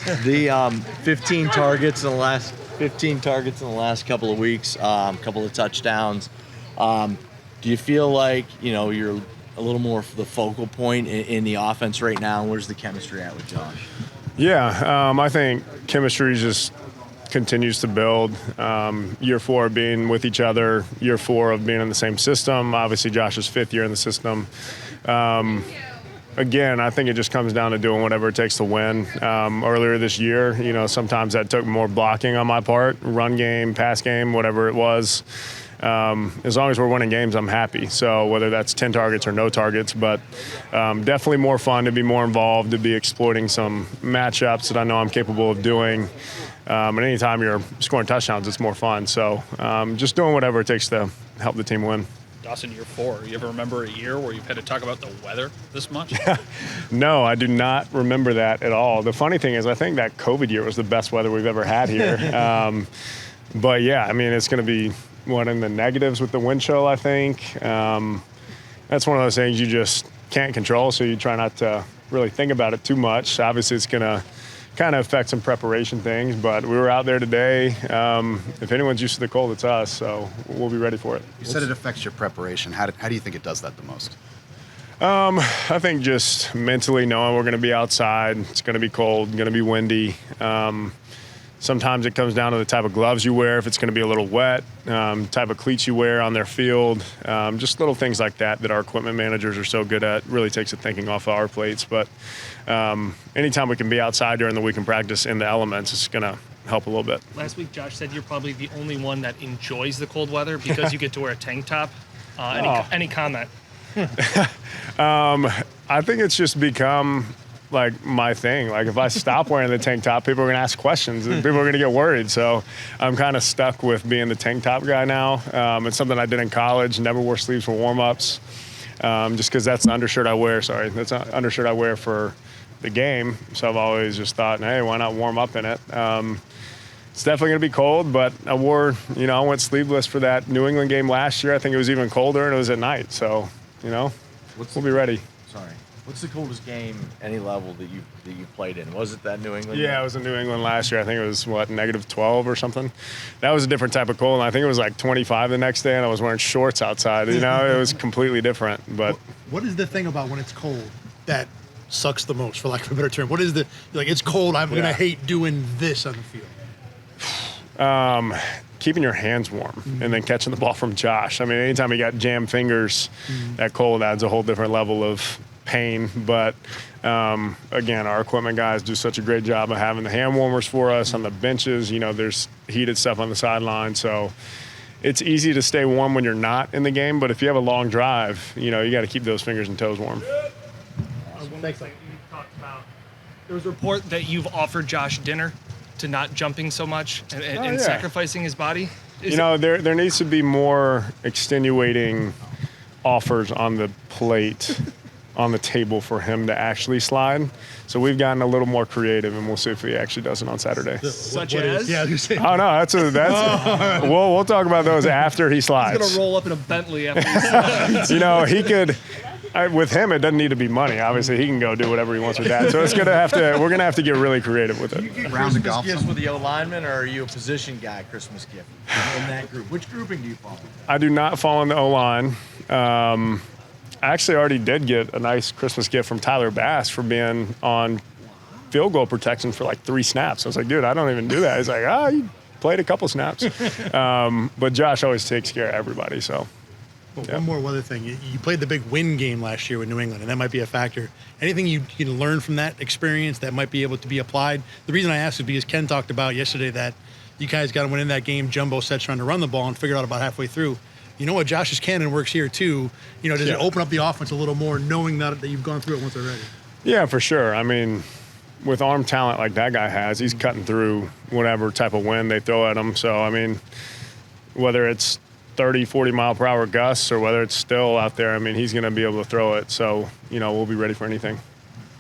The 15 targets in the last couple of weeks, couple of touchdowns. Do you feel like you're a little more the focal point in the offense right now? Where's the chemistry at with Josh? Yeah, I think chemistry just continues to build. Year 4 of being with each other, year 4 of being in the same system. Obviously, Josh's 5th year in the system. Again, I think it just comes down to doing whatever it takes to win. Earlier this year, sometimes that took more blocking on my part, run game, pass game, whatever it was. As long as we're winning games, I'm happy. So whether that's 10 targets or no targets, but definitely more fun to be more involved, to be exploiting some matchups that I know I'm capable of doing. And anytime you're scoring touchdowns, it's more fun. So just doing whatever it takes to help the team win. Dawson, year 4, you ever remember a year where you've had to talk about the weather this much? No, I do not remember that at all. The funny thing is I think that COVID year was the best weather we've ever had here. But, yeah, I mean, it's going to be, in the negatives with the wind chill, I think. That's one of those things you just can't control, so you try not to really think about it too much. Obviously, it's going to kind of affect some preparation things, but we were out there today. If anyone's used to the cold, it's us, so we'll be ready for it. You said it affects your preparation. How do you think it does that the most? I think just mentally knowing we're going to be outside, it's going to be cold, going to be windy. Sometimes it comes down to the type of gloves you wear, if it's going to be a little wet, type of cleats you wear on their field, just little things like that our equipment managers are so good at. Really takes the thinking off of our plates. But anytime we can be outside during the week and practice in the elements, it's going to help a little bit. Last week, Josh said you're probably the only one that enjoys the cold weather because you get to wear a tank top. Any comment? I think it's just become like my thing. Like if I stop wearing the tank top, people are gonna ask questions and people are gonna get worried. So I'm kind of stuck with being the tank top guy now. It's something I did in college, never wore sleeves for warm-ups, just because that's the undershirt I wear. That's an undershirt I wear for the game. So I've always just thought, hey, why not warm up in it? It's definitely gonna be cold, but I went sleeveless for that New England game last year. I think it was even colder and it was at night. So, we'll be ready. Sorry. What's the coldest game, any level, that you played in? Was it that New England? Yeah, it was in New England last year. I think it was, -12 or something. That was a different type of cold. And I think it was like 25 the next day, and I was wearing shorts outside. It was completely different. But what is the thing about when it's cold that sucks the most, for lack of a better term? What is it's cold, I'm going to hate doing this on the field? Keeping your hands warm and then catching the ball from Josh. I mean, anytime you got jammed fingers, that cold adds a whole different level of pain. But again, our equipment guys do such a great job of having the hand warmers for us on the benches. There's heated stuff on the sideline, so it's easy to stay warm when you're not in the game. But if you have a long drive, you got to keep those fingers and toes warm. One thing you talked about, there was a report that you've offered Josh dinner to not jumping so much and sacrificing his body. There needs to be more extenuating offers on the plate, on the table for him to actually slide. So we've gotten a little more creative, and we'll see if he actually does it on Saturday. Such as? Yeah, you say. Oh no, we'll talk about those after he slides. He's gonna roll up in a Bentley after he slides. He could. With him, it doesn't need to be money. Obviously, he can go do whatever he wants with that. So we're gonna have to get really creative with it. Do you get Christmas gifts with the O-lineman, or are you a position guy Christmas gift in that group? Which grouping do you fall in? I do not fall in the O-line. I actually already did get a nice Christmas gift from Tyler Bass for being on field goal protection for like 3 snaps. I was like, dude, I don't even do that. He's like, you played a couple snaps. But Josh always takes care of everybody, so. But one more weather thing. You played the big win game last year with New England, and that might be a factor. Anything you can learn from that experience that might be able to be applied? The reason I asked is because Ken talked about yesterday that you guys got to win in that game. Jumbo set trying to run the ball and figured out about halfway through. You know what? Josh's cannon works here too. Does it open up the offense a little more knowing that you've gone through it once already? Yeah, for sure. I mean, with arm talent like that guy has, he's cutting through whatever type of wind they throw at him. So, I mean, whether it's 30, 40 mile per hour gusts or whether it's still out there, I mean, he's going to be able to throw it. So, we'll be ready for anything.